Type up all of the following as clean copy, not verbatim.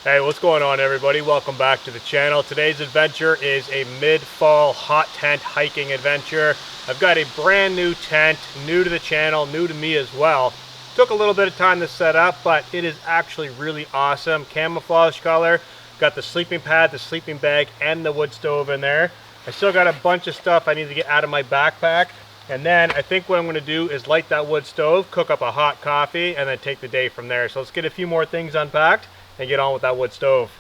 Hey, what's going on everybody? Welcome back to the channel. Today's adventure is a mid-fall hot tent hiking adventure. I've got a brand new tent, new to the channel, new to me as well. Took a little bit of time to set up, but it is actually really awesome. Camouflage color, got the sleeping pad, the sleeping bag, and the wood stove in there. I still got a bunch of stuff I need to get out of my backpack. And then I think what I'm going to do is light that wood stove, cook up a hot coffee, and then take the day from there. So let's get a few more things unpacked and get on with that wood stove.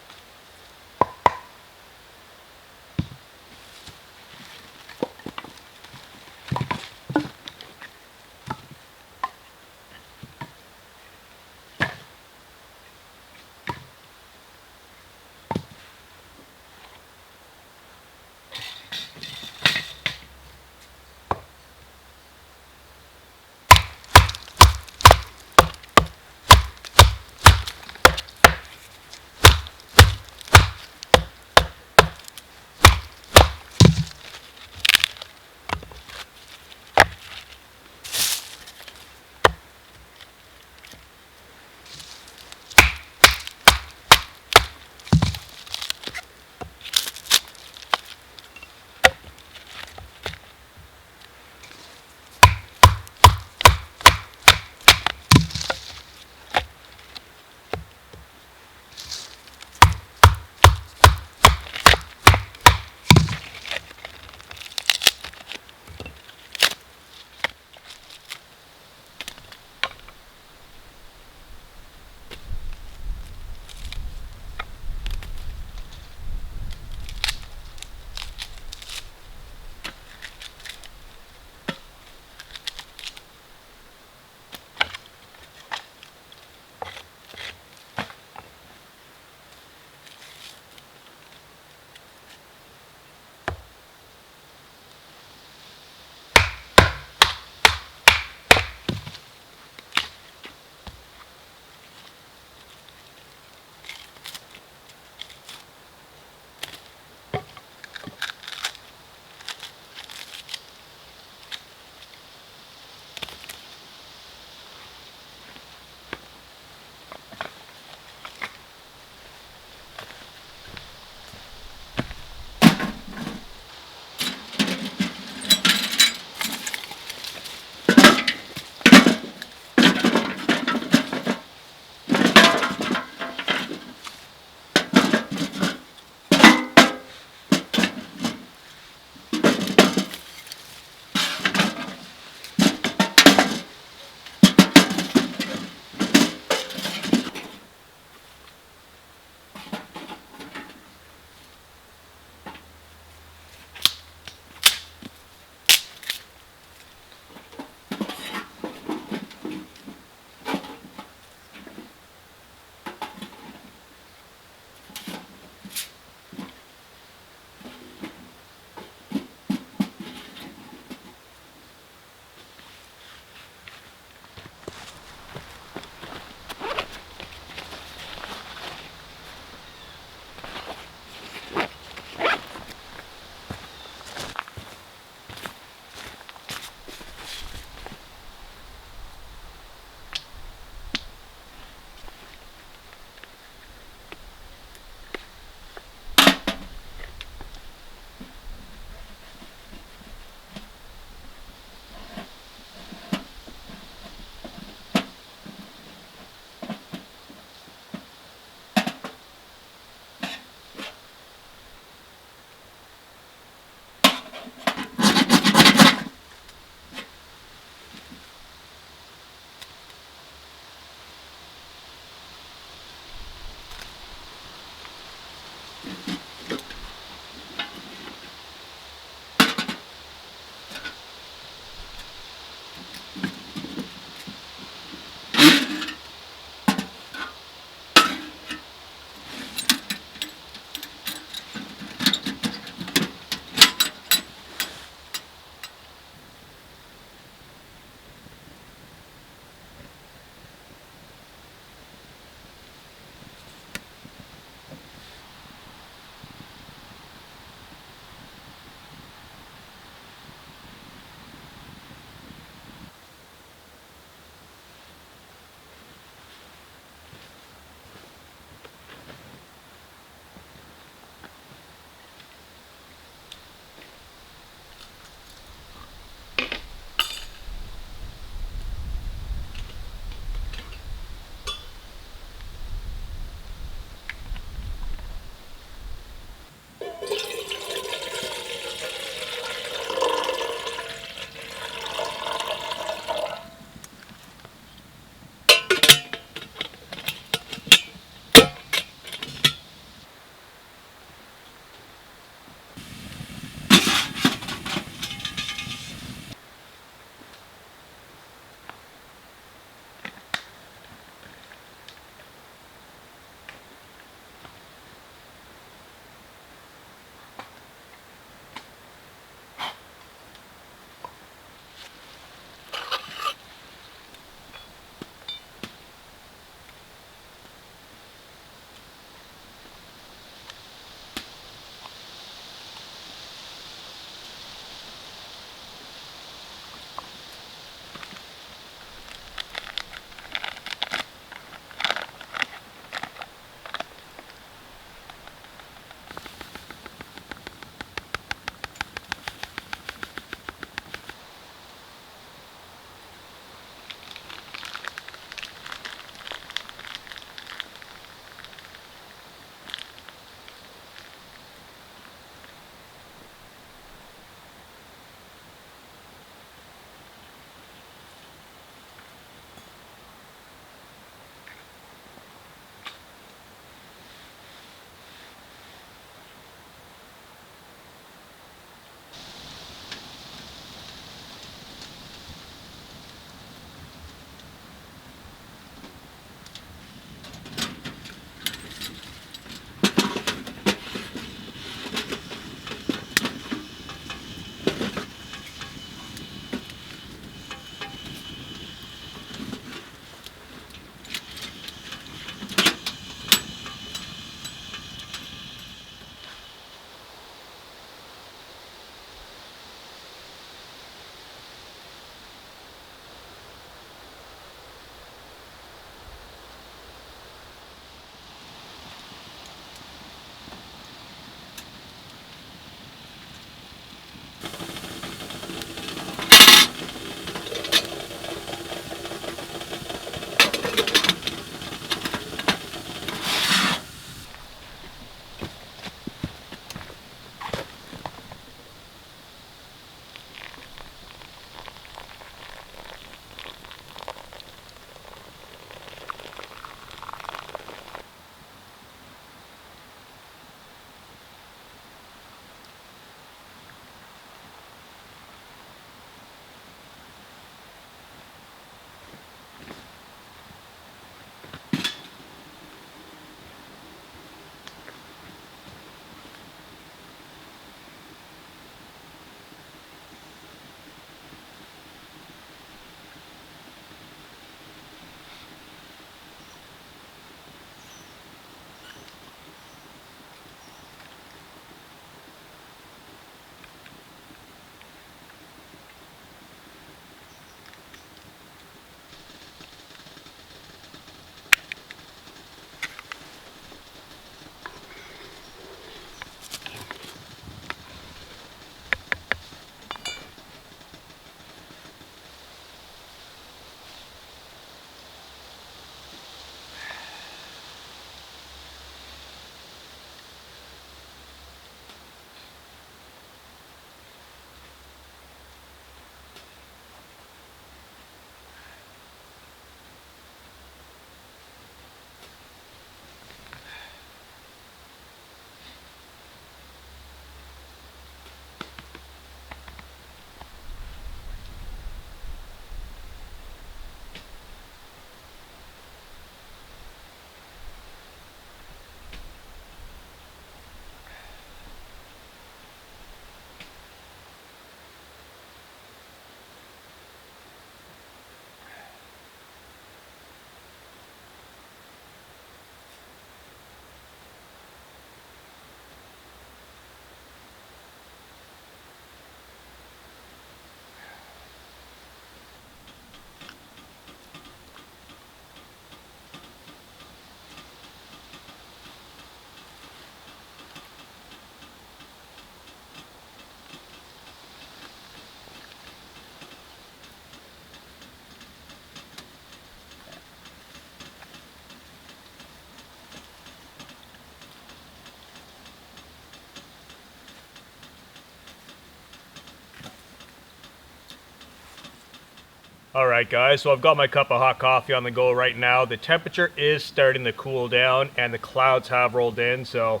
All right, guys, so I've got my cup of hot coffee on the go right now. The temperature is starting to cool down and the clouds have rolled in, so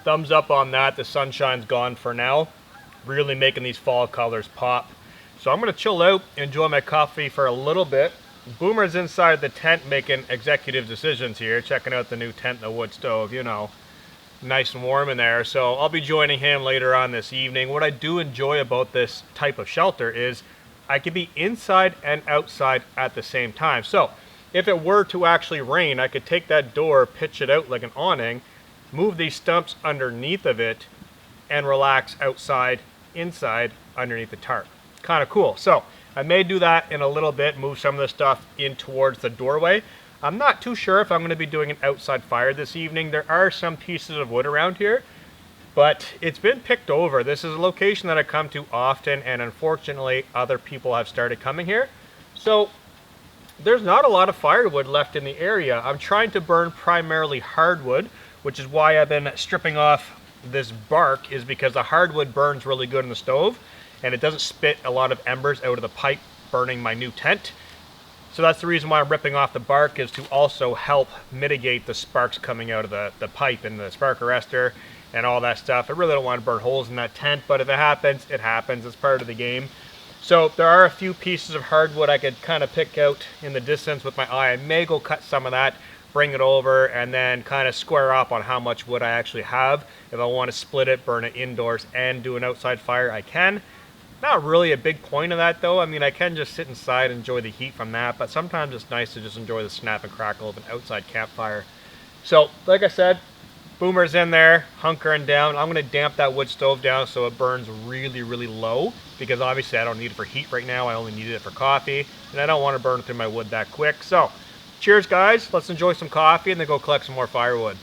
thumbs up on that. The sunshine's gone for now, really making these fall colors pop. So I'm gonna chill out, enjoy my coffee for a little bit. Boomer's inside the tent making executive decisions here, checking out the new tent and the wood stove, you know, nice and warm in there. So I'll be joining him later on this evening. What I do enjoy about this type of shelter is I could be inside and outside at the same time. So if it were to actually rain, I could take that door, pitch it out like an awning, move these stumps underneath of it, and relax outside, inside, underneath the tarp. Kind of cool. So I may do that in a little bit, move some of the stuff in towards the doorway. I'm not too sure if I'm going to be doing an outside fire this evening. There are some pieces of wood around here, but it's been picked over. This is a location that I come to often, and unfortunately other people have started coming here. So there's not a lot of firewood left in the area. I'm trying to burn primarily hardwood, which is why I've been stripping off this bark, is because the hardwood burns really good in the stove and it doesn't spit a lot of embers out of the pipe burning my new tent. So that's the reason why I'm ripping off the bark, is to also help mitigate the sparks coming out of the pipe and the spark arrestor and all that stuff. I really don't want to burn holes in that tent, but if it happens, it happens. It's part of the game. So there are a few pieces of hardwood I could kind of pick out in the distance with my eye. I may go cut some of that, bring it over, and then kind of square up on how much wood I actually have. If I want to split it, burn it indoors, and do an outside fire, I can. Not really a big point of that though. I mean, I can just sit inside and enjoy the heat from that, but sometimes it's nice to just enjoy the snap and crackle of an outside campfire. So, like I said, Boomer's in there, hunkering down. I'm gonna damp that wood stove down so it burns really, really low, because obviously I don't need it for heat right now. I only need it for coffee, and I don't want to burn through my wood that quick. So, cheers guys, let's enjoy some coffee and then go collect some more firewood.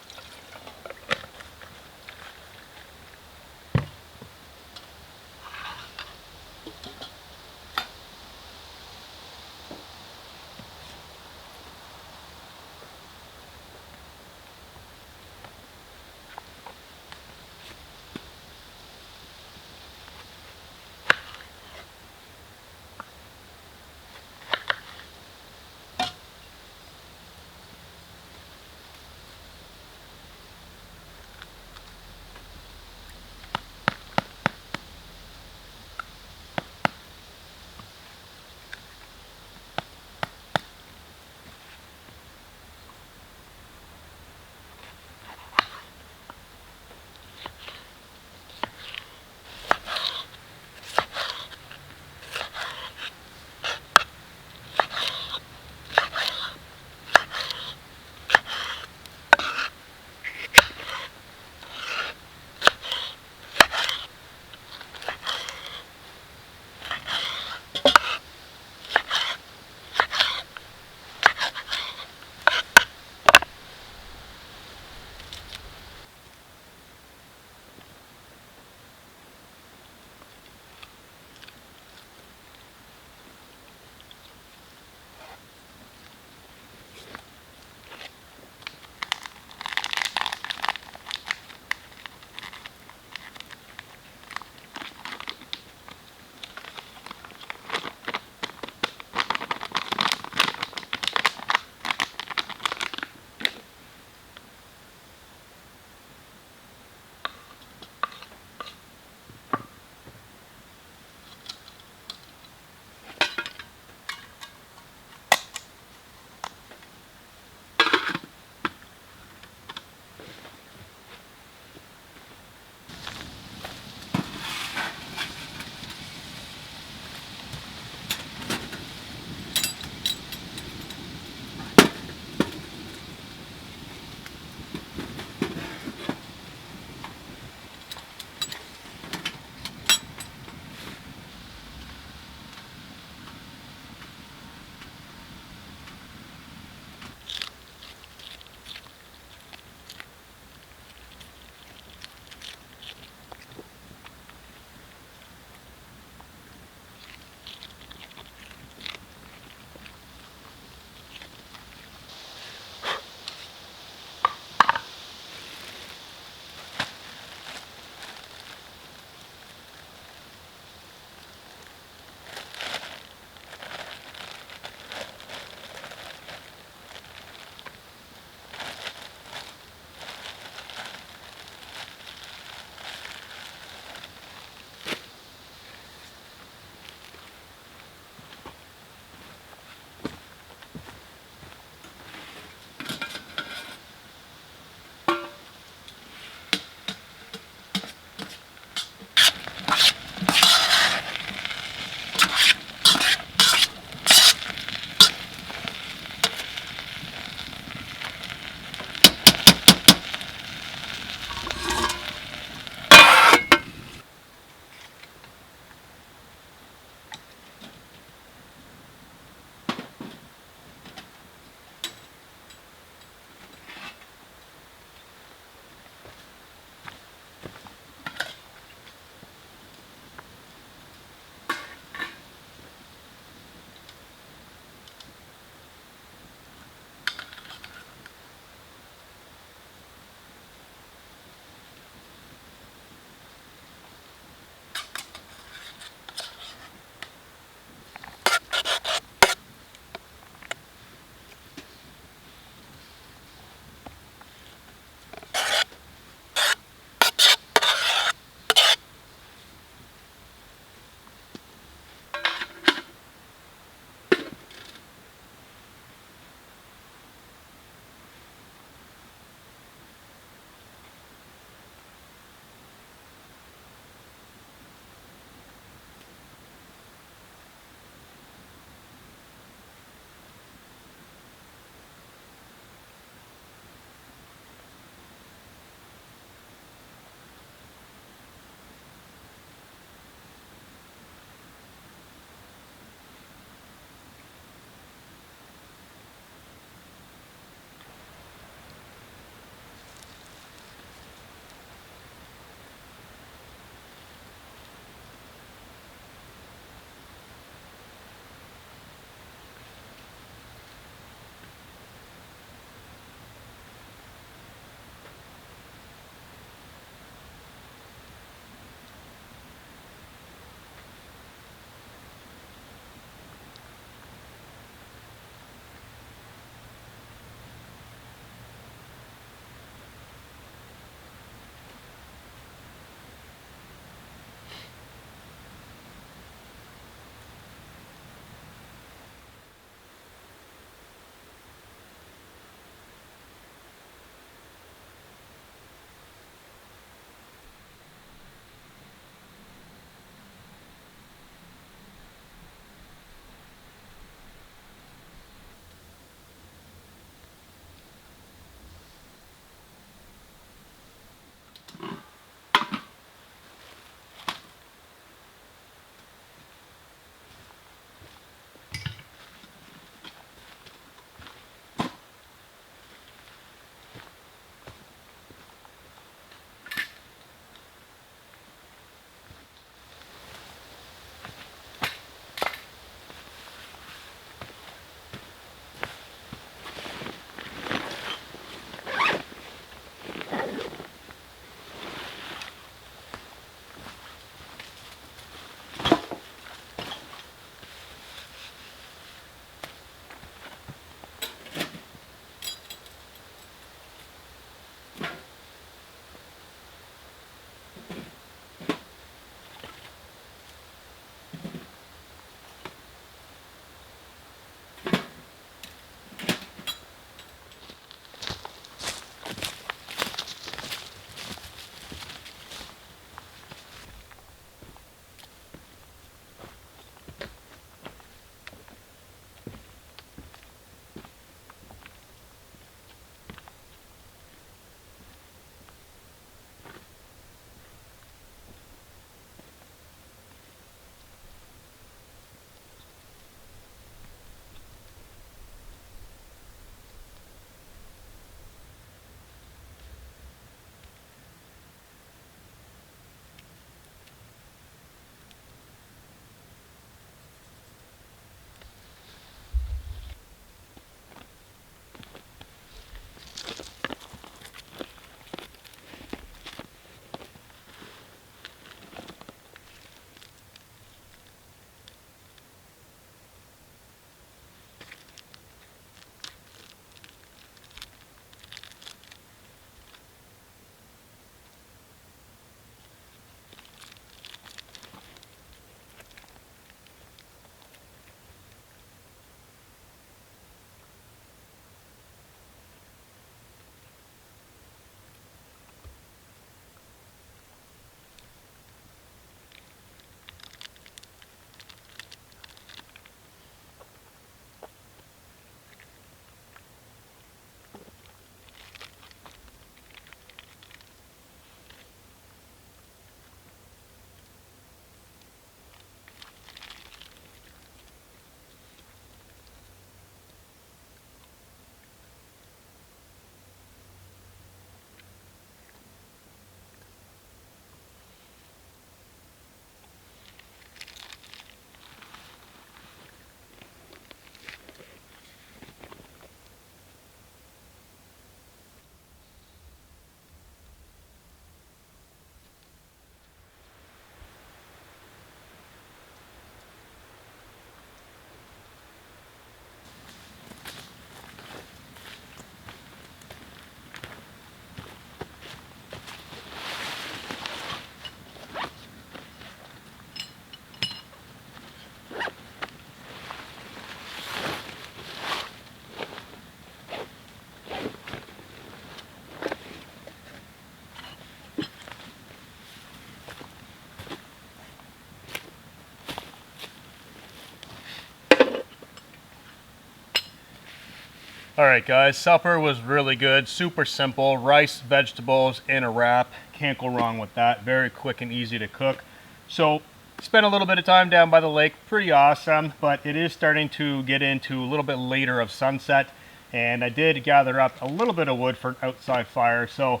Alright guys, supper was really good, super simple, rice, vegetables, in a wrap. Can't go wrong with that, very quick and easy to cook. So, spent a little bit of time down by the lake, pretty awesome, but it is starting to get into a little bit later of sunset, and I did gather up a little bit of wood for an outside fire, so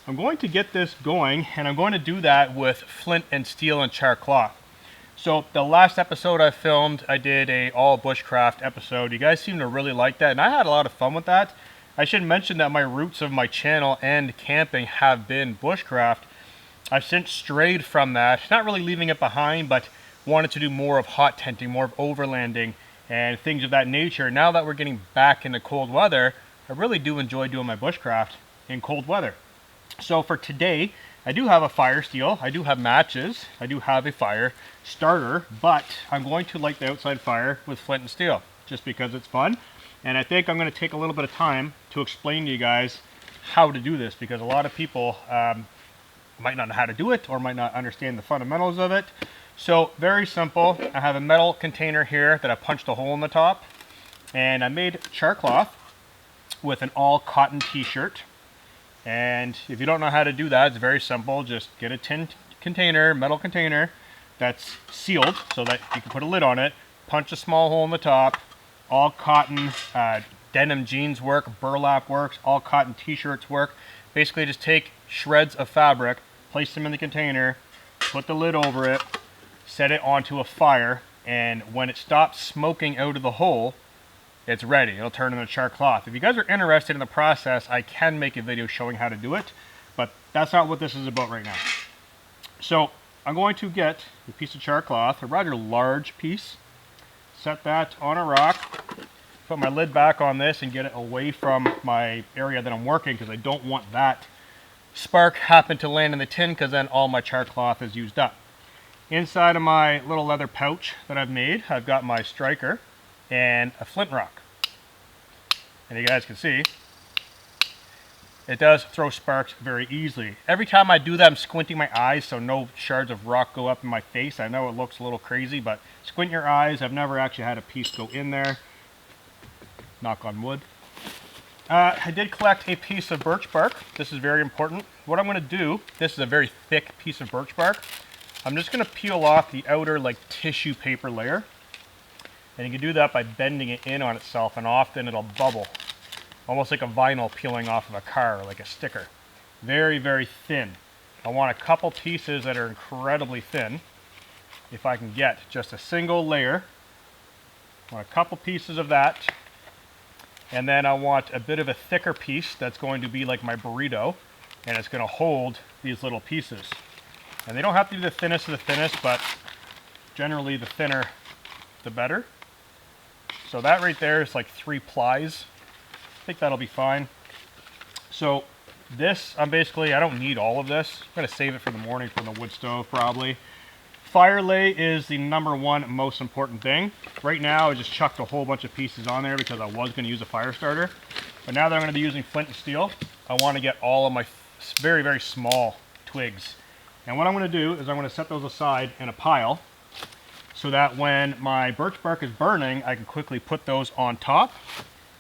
I'm going to get this going, and I'm going to do that with flint and steel and char cloth. So the last episode I filmed, I did a all bushcraft episode. You guys seem to really like that, and I had a lot of fun with that. I should mention that my roots of my channel and camping have been bushcraft. I've since strayed from that, not really leaving it behind, but wanted to do more of hot tenting, more of overlanding, and things of that nature. Now that we're getting back into cold weather, I really do enjoy doing my bushcraft in cold weather. So for today, I do have a fire steel, I do have matches, I do have a fire starter, but I'm going to light the outside fire with flint and steel, just because it's fun. And I think I'm going to take a little bit of time to explain to you guys how to do this, because a lot of people might not know how to do it, or might not understand the fundamentals of it. So, very simple. I have a metal container here that I punched a hole in the top, and I made char cloth with an all cotton t-shirt. And if you don't know how to do that, it's very simple. Just get a tin container, metal container that's sealed so that you can put a lid on it, punch a small hole in the top. All cotton denim jeans work, burlap works, all cotton t-shirts work. Basically just take shreds of fabric, place them in the container, put the lid over it, set it onto a fire, and when it stops smoking out of the hole, it's ready. It'll turn into char cloth. If you guys are interested in the process, I can make a video showing how to do it, but that's not what this is about right now. So I'm going to get a piece of char cloth, a rather large piece, set that on a rock, put my lid back on this and get it away from my area that I'm working, because I don't want that spark happen to land in the tin, because then all my char cloth is used up. Inside of my little leather pouch that I've made, I've got my striker and a flint rock. And you guys can see, it does throw sparks very easily. Every time I do that, I'm squinting my eyes so no shards of rock go up in my face. I know it looks a little crazy, but squint your eyes. I've never actually had a piece go in there. Knock on wood. I did collect a piece of birch bark. This is very important. What I'm going to do, this is a very thick piece of birch bark. I'm just going to peel off the outer like tissue paper layer. And you can do that by bending it in on itself, and often it'll bubble. Almost like a vinyl peeling off of a car, like a sticker. Very, very thin. I want a couple pieces that are incredibly thin. If I can get just a single layer. I want a couple pieces of that. And then I want a bit of a thicker piece that's going to be like my burrito. And it's going to hold these little pieces. And they don't have to be the thinnest of the thinnest, but generally the thinner the better. So that right there is like 3 plies. I think that'll be fine. So this, I don't need all of this. I'm going to save it for the morning for the wood stove probably. Fire lay is the #1 most important thing. Right now I just chucked a whole bunch of pieces on there because I was going to use a fire starter. But now that I'm going to be using flint and steel, I want to get all of my very, very small twigs. And what I'm going to do is I'm going to set those aside in a pile, so that when my birch bark is burning, I can quickly put those on top,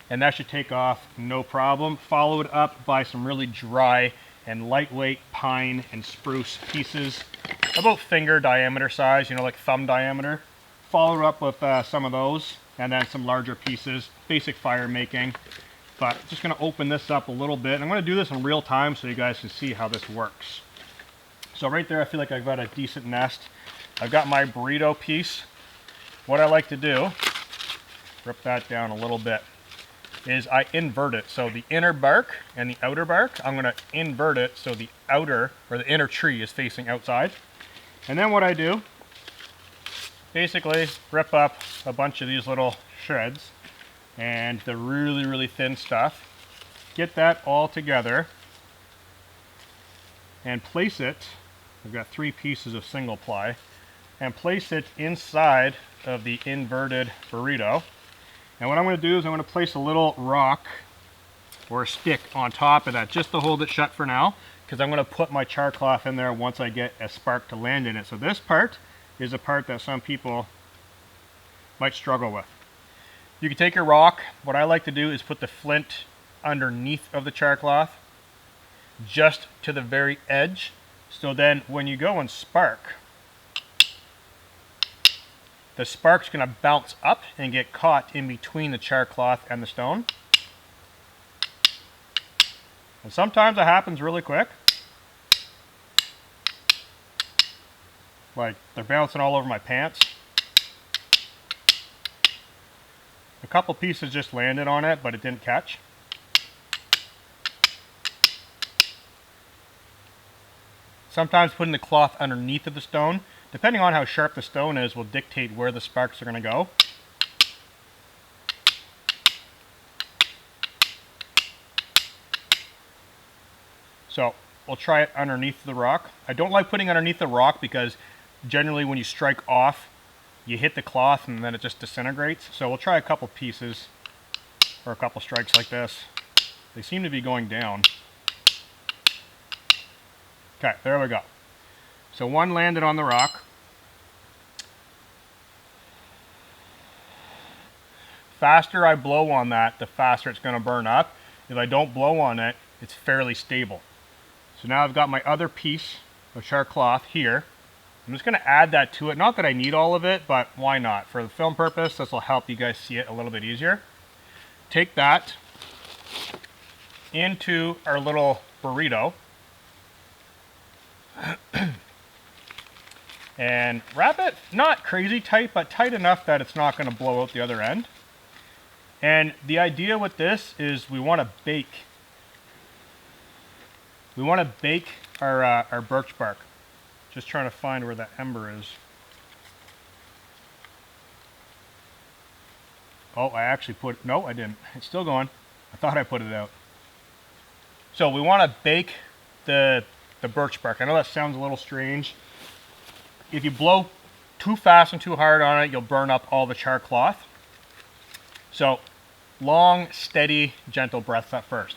and that should take off no problem. Followed up by some really dry and lightweight pine and spruce pieces, about finger diameter size, you know, like thumb diameter. Followed up with some of those, and then some larger pieces, basic fire making. But just going to open this up a little bit. I'm going to do this in real time so you guys can see how this works. So right there, I feel like I've got a decent nest. I've got my burrito piece. What I like to do, rip that down a little bit, is I invert it. So the inner bark and the outer bark, I'm going to invert it so the outer, or the inner tree is facing outside. And then what I do, basically rip up a bunch of these little shreds and the really, really thin stuff. Get that all together and place it, I've got 3 pieces of single ply, and place it inside of the inverted burrito. And what I'm going to do is I'm going to place a little rock or a stick on top of that, just to hold it shut for now, because I'm going to put my char cloth in there once I get a spark to land in it. So this part is a part that some people might struggle with. You can take your rock. What I like to do is put the flint underneath of the char cloth, just to the very edge. So then when you go and spark, the spark's going to bounce up and get caught in between the char cloth and the stone. And sometimes it happens really quick. Like they're bouncing all over my pants. A couple pieces just landed on it, but it didn't catch. Sometimes putting the cloth underneath of the stone, depending on how sharp the stone is, will dictate where the sparks are going to go. So we'll try it underneath the rock. I don't like putting underneath the rock because generally when you strike off, you hit the cloth and then it just disintegrates. So we'll try a couple pieces or a couple strikes like this. They seem to be going down. Okay, there we go. So one landed on the rock. Faster I blow on that, the faster it's going to burn up. If I don't blow on it, it's fairly stable. So now I've got my other piece of char cloth here. I'm just going to add that to it. Not that I need all of it, but why not? For the film purpose, this will help you guys see it a little bit easier. Take that into our little burrito and wrap it, not crazy tight, but tight enough that it's not going to blow out the other end. And the idea with this is we want to bake. We want to bake our birch bark. Just trying to find where that ember is. Oh, I actually put, no, I didn't. It's still going. I thought I put it out. So we want to bake the birch bark. I know that sounds a little strange. If you blow too fast and too hard on it, you'll burn up all the char cloth. So long, steady, gentle breaths at first.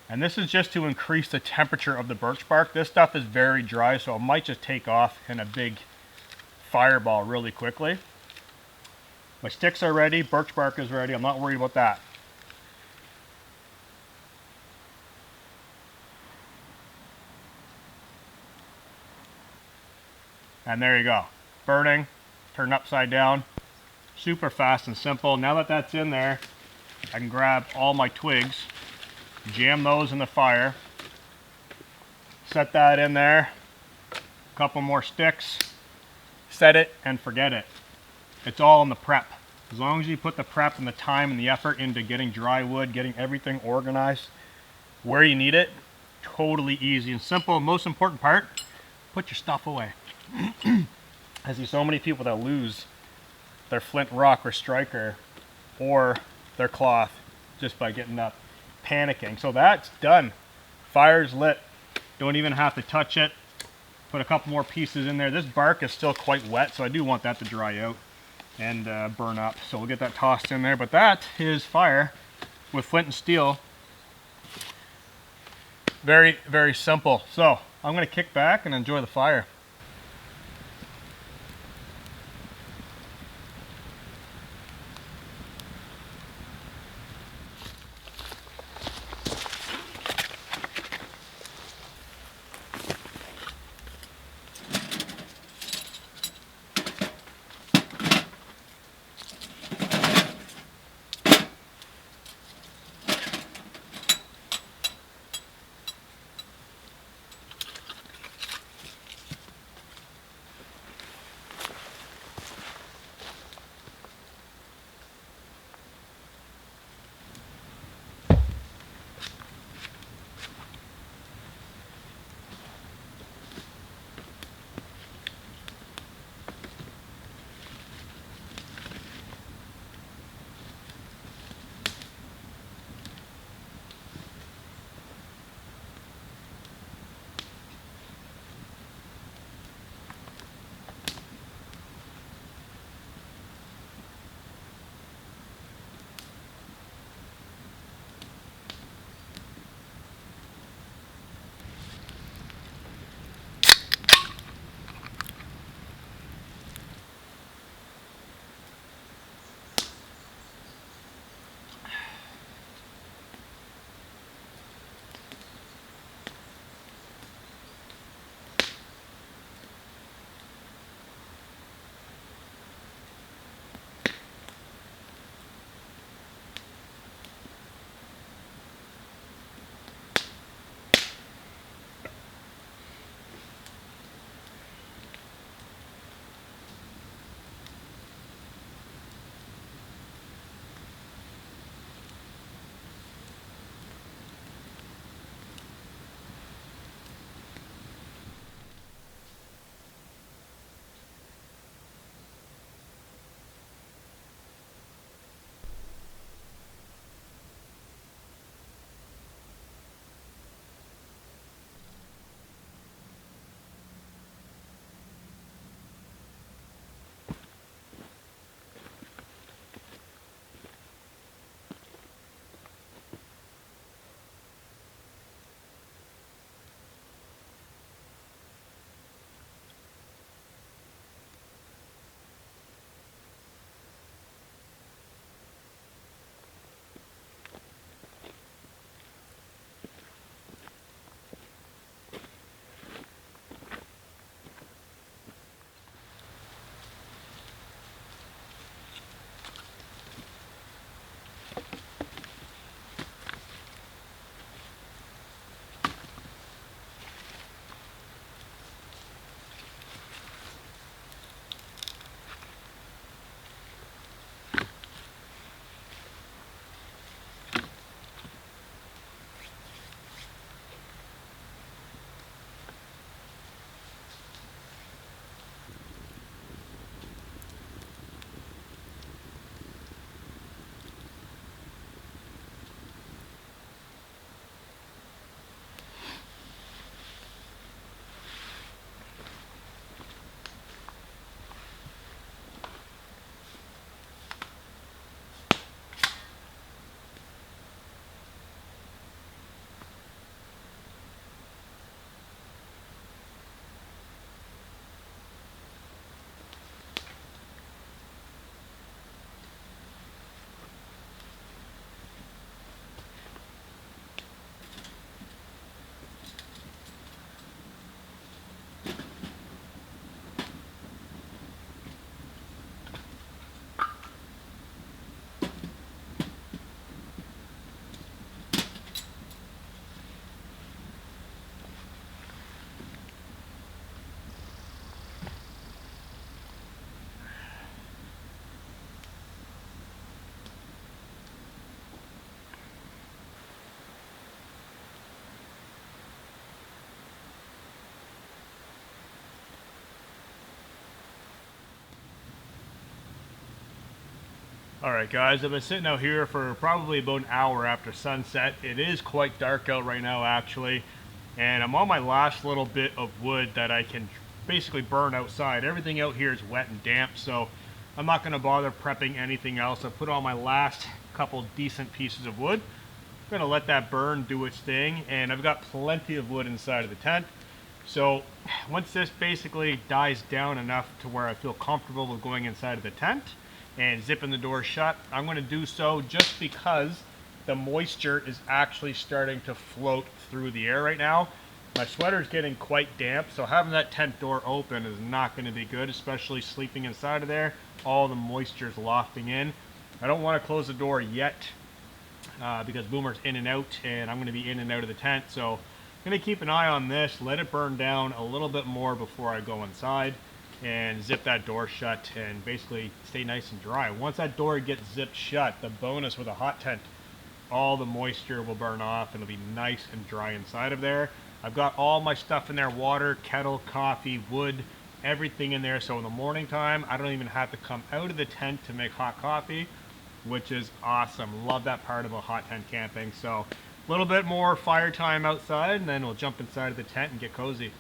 And this is just to increase the temperature of the birch bark. This stuff is very dry, so it might just take off in a big fireball really quickly. My sticks are ready, birch bark is ready. I'm not worried about that. And there you go. Burning, turned upside down. Super fast and simple. Now that that's in there, I can grab all my twigs, jam those in the fire, set that in there, a couple more sticks, set it and forget it. It's all in the prep. As long as you put the prep and the time and the effort into getting dry wood, getting everything organized where you need it, totally easy and simple. Most important part, put your stuff away. I see so many people that lose their flint rock or striker or their cloth just by getting up panicking. So that's done. Fire's lit. Don't even have to touch it. Put a couple more pieces in there. This bark is still quite wet, so I do want that to dry out and burn up. So we'll get that tossed in there. But that is fire with flint and steel. Very, very simple. So I'm going to kick back and enjoy the fire. Alright guys, I've been sitting out here for probably about an hour after sunset. It is quite dark out right now actually, and I'm on my last little bit of wood that I can basically burn outside. Everything out here is wet and damp, so I'm not going to bother prepping anything else. I put on my last couple decent pieces of wood. I'm going to let that burn, do its thing, and I've got plenty of wood inside of the tent. So once this basically dies down enough to where I feel comfortable with going inside of the tent and zipping the door shut, I'm going to do so just because the moisture is actually starting to float through the air right now. My sweater is getting quite damp, so having that tent door open is not going to be good, especially sleeping inside of there. All the moisture is lofting in. I don't want to close the door yet because Boomer's in and out, and I'm going to be in and out of the tent. So I'm going to keep an eye on this, let it burn down a little bit more before I go inside, and zip that door shut and basically stay nice and dry. Once that door gets zipped shut, the bonus with a hot tent, all the moisture will burn off and it'll be nice and dry inside of there. I've got all my stuff in there, water, kettle, coffee, wood, everything in there. So in the morning time, I don't even have to come out of the tent to make hot coffee, which is awesome. Love that part about hot tent camping. So a little bit more fire time outside, and then we'll jump inside of the tent and get cozy.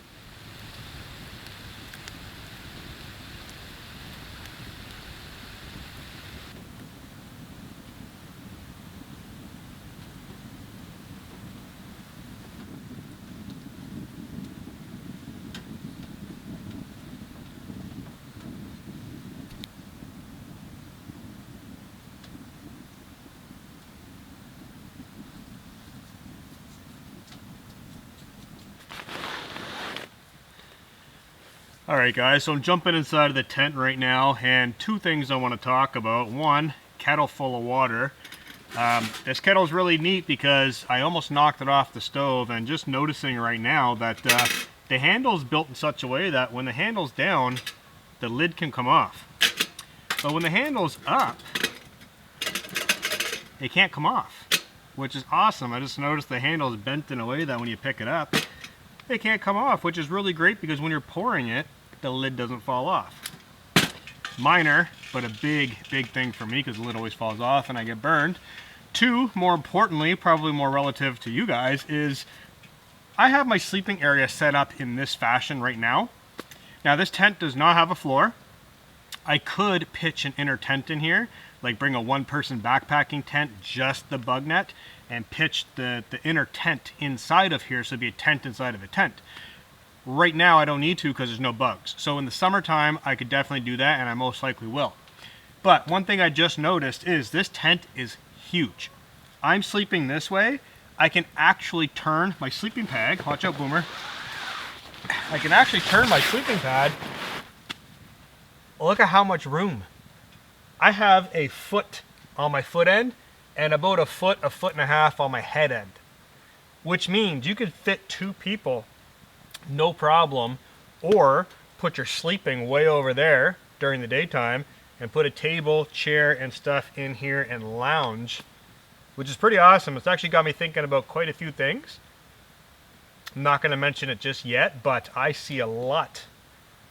Alright guys, so I'm jumping inside of the tent right now, and two things I want to talk about. One, kettle full of water. This kettle is really neat because I almost knocked it off the stove, and just noticing right now that the handle is built in such a way that when the handle's down, the lid can come off. But when the handle's up, it can't come off, which is awesome. I just noticed the handle is bent in a way that when you pick it up, it can't come off, which is really great because when you're pouring it, the lid doesn't fall off. Minor, but a big thing for me because the lid always falls off and I get burned. Two, more importantly, probably more relative to you guys, is I have my sleeping area set up in this fashion right now. Now this tent does not have a floor. I could pitch an inner tent in here, like bring a one-person backpacking tent, just the bug net, and pitch the inner tent inside of here so it'd be a tent inside of a tent. Right now I don't need to because there's no bugs. So in the summertime I could definitely do that, and I most likely will. But one thing I just noticed is this tent is huge. I'm sleeping this way. I can actually turn my sleeping pad, watch out Boomer, I can actually turn my sleeping pad. Look at how much room. I have a foot on my foot end and about a foot and a half on my head end, which means you could fit two people no problem, or put your sleeping way over there during the daytime and put a table, chair, and stuff in here and lounge, which is pretty awesome. It's actually got me thinking about quite a few things. I'm not going to mention it just yet, but I see a lot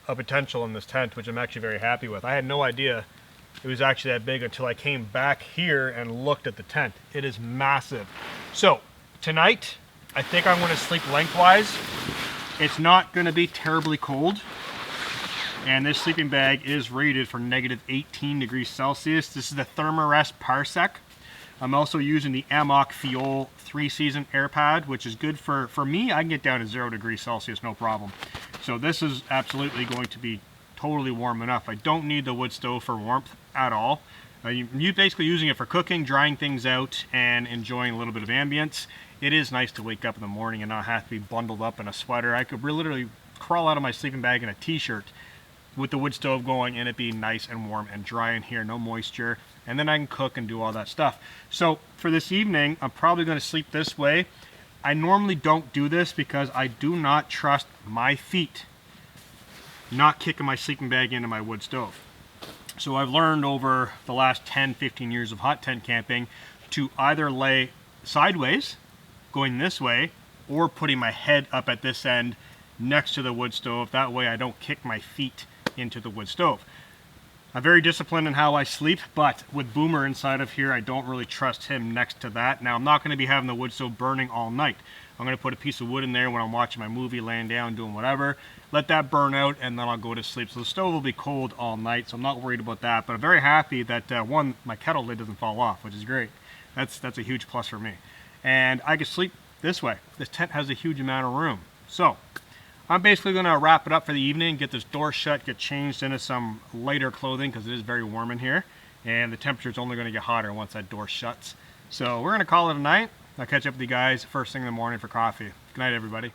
of potential in this tent, which I'm actually very happy with. I had no idea it was actually that big until I came back here and looked at the tent. It is massive. So tonight, I think I'm going to sleep lengthwise. It's not going to be terribly cold, and this sleeping bag is rated for negative 18 degrees Celsius. This is the Thermarest Parsec. I'm also using the Amok Fiol 3-season air pad, which is good for me. I can get down to 0 degrees Celsius, no problem. So this is absolutely going to be totally warm enough. I don't need the wood stove for warmth at all. You're basically using it for cooking, drying things out, and enjoying a little bit of ambience. It is nice to wake up in the morning and not have to be bundled up in a sweater. I could literally crawl out of my sleeping bag in a t-shirt with the wood stove going and it be nice and warm and dry in here, no moisture, and then I can cook and do all that stuff. So for this evening, I'm probably going to sleep this way. I normally don't do this because I do not trust my feet not kicking my sleeping bag into my wood stove. So I've learned over the last 10-15 years of hot tent camping to either lay sideways, going this way, or putting my head up at this end next to the wood stove. That way I don't kick my feet into the wood stove. I'm very disciplined in how I sleep, but with Boomer inside of here, I don't really trust him next to that. Now, I'm not going to be having the wood stove burning all night. I'm going to put a piece of wood in there when I'm watching my movie, laying down, doing whatever. Let that burn out, and then I'll go to sleep. So the stove will be cold all night, so I'm not worried about that. But I'm very happy that, one, my kettle lid doesn't fall off, which is great. That's a huge plus for me. And I can sleep this way. This tent has a huge amount of room. So I'm basically going to wrap it up for the evening, get this door shut, get changed into some lighter clothing because it is very warm in here. And the temperature is only going to get hotter once that door shuts. So we're going to call it a night. I'll catch up with you guys first thing in the morning for coffee. Good night, everybody.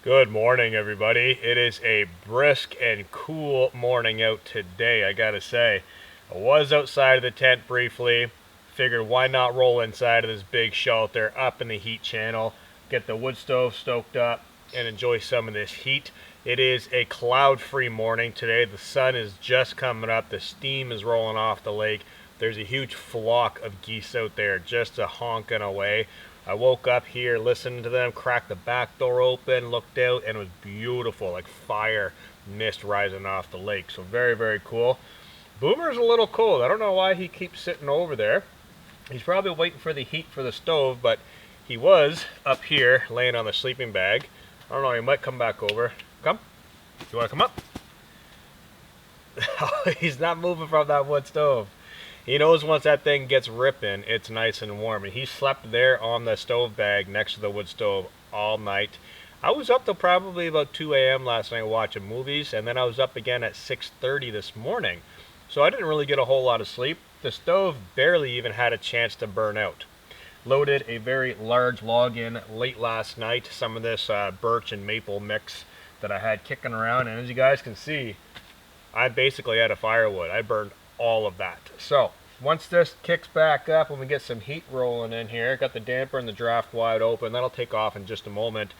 Good morning, everybody. It is a brisk and cool morning out today, I gotta say. I was outside of the tent briefly, figured why not roll inside of this big shelter up in the heat channel, get the wood stove stoked up, and enjoy some of this heat. It is a cloud-free morning today. The sun is just coming up, the steam is rolling off the lake. There's a huge flock of geese out there just honking away. I woke up here, listened to them, cracked the back door open, looked out, and it was beautiful, like fire mist rising off the lake. So very, very cool. Boomer's a little cold. I don't know why he keeps sitting over there. He's probably waiting for the heat for the stove, but he was up here laying on the sleeping bag. I don't know, he might come back over. Come. You want to come up? He's not moving from that wood stove. He knows once that thing gets ripping, it's nice and warm. And he slept there on the stove bag next to the wood stove all night. I was up till probably about 2 a.m. last night watching movies, and then I was up again at 6:30 this morning. So I didn't really get a whole lot of sleep. The stove barely even had a chance to burn out. Loaded a very large log in late last night, some of this birch and maple mix that I had kicking around, and as you guys can see, I basically had a firewood. I burned all of that. So once this kicks back up and we get some heat rolling in here, got the damper and the draft wide open, that'll take off in just a moment.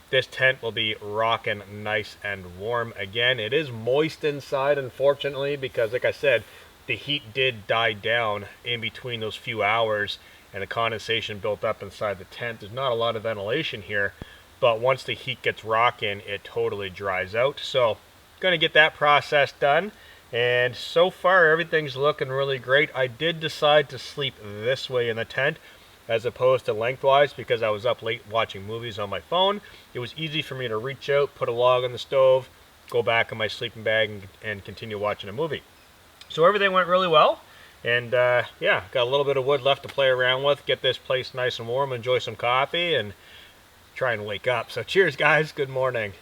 This tent will be rocking nice and warm again. It is moist inside, unfortunately, because like I said, the heat did die down in between those few hours and the condensation built up inside the tent. There's not a lot of ventilation here, but once the heat gets rocking, it totally dries out. So gonna get that process done. And so far everything's looking really great. I did decide to sleep this way in the tent as opposed to lengthwise because I was up late watching movies on my phone. It was easy for me to reach out, put a log on the stove, go back in my sleeping bag and continue watching a movie. So everything went really well. And yeah, got a little bit of wood left to play around with, get this place nice and warm, enjoy some coffee, and try and wake up. So cheers, guys. Good morning.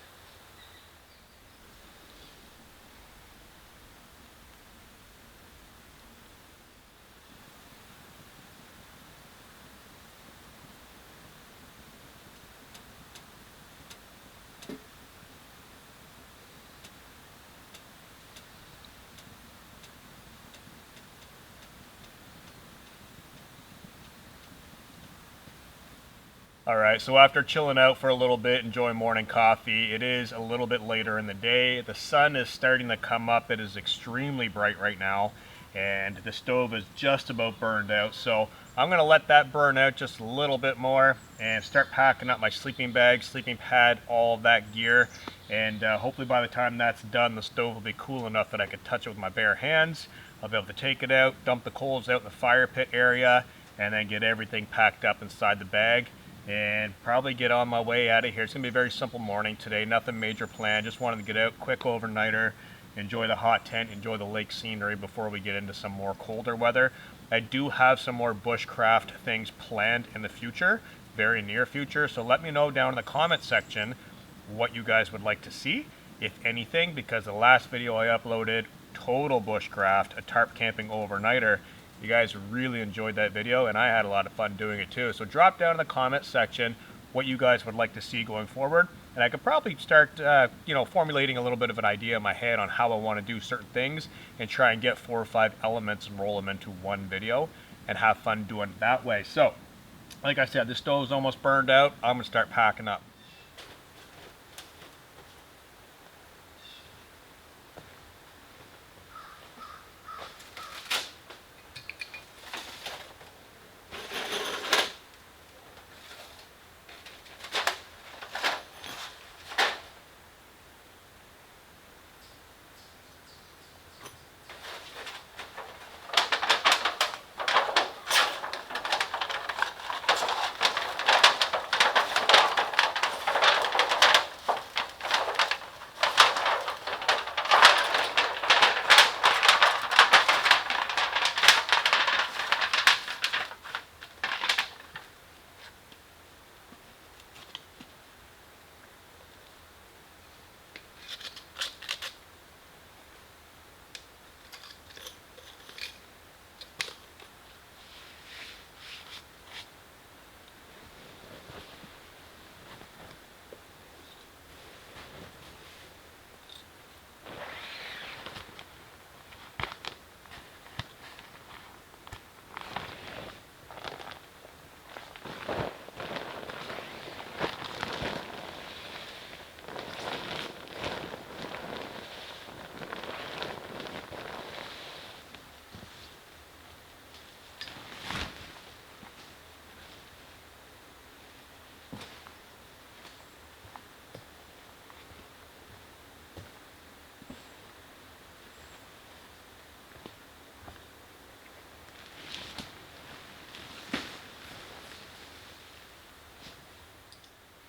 Alright, so after chilling out for a little bit, enjoying morning coffee, it is a little bit later in the day. The sun is starting to come up. It is extremely bright right now, and the stove is just about burned out. So I'm going to let that burn out just a little bit more and start packing up my sleeping bag, sleeping pad, all of that gear. And hopefully by the time that's done, the stove will be cool enough that I can touch it with my bare hands. I'll be able to take it out, dump the coals out in the fire pit area, and then get everything packed up inside the bag and probably get on my way out of here. It's gonna be a very simple morning today, nothing major planned. Just wanted to get out, quick overnighter, enjoy the hot tent, enjoy the lake scenery before we get into some more colder weather. I do have some more bushcraft things planned in the future, very near future, so let me know down in the comment section what you guys would like to see, if anything, because the last video I uploaded, total bushcraft, a tarp camping overnighter, you guys really enjoyed that video, and I had a lot of fun doing it too. So drop down in the comment section what you guys would like to see going forward, and I could probably start, formulating a little bit of an idea in my head on how I want to do certain things, and try and get 4 or 5 elements and roll them into one video, and have fun doing it that way. So, like I said, the stove's almost burned out. I'm gonna start packing up.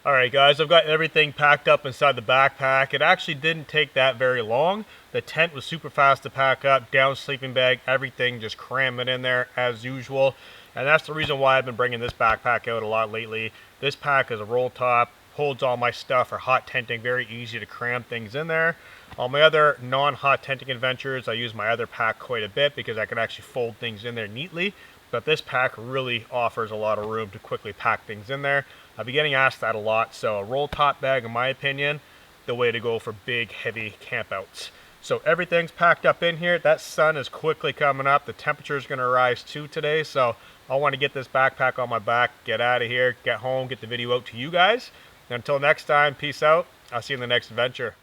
Alright guys, I've got everything packed up inside the backpack. It actually didn't take that very long. The tent was super fast to pack up, down sleeping bag, everything just cram it in there as usual. And that's the reason why I've been bringing this backpack out a lot lately. This pack is a roll top, holds all my stuff for hot tenting, very easy to cram things in there. On my other non-hot tenting adventures, I use my other pack quite a bit because I can actually fold things in there neatly. But this pack really offers a lot of room to quickly pack things in there. I've been getting asked that a lot, so a roll top bag, in my opinion, the way to go for big, heavy campouts. So everything's packed up in here. That sun is quickly coming up. The temperature is going to rise too today, so I want to get this backpack on my back, get out of here, get home, get the video out to you guys. And until next time, peace out. I'll see you in the next adventure.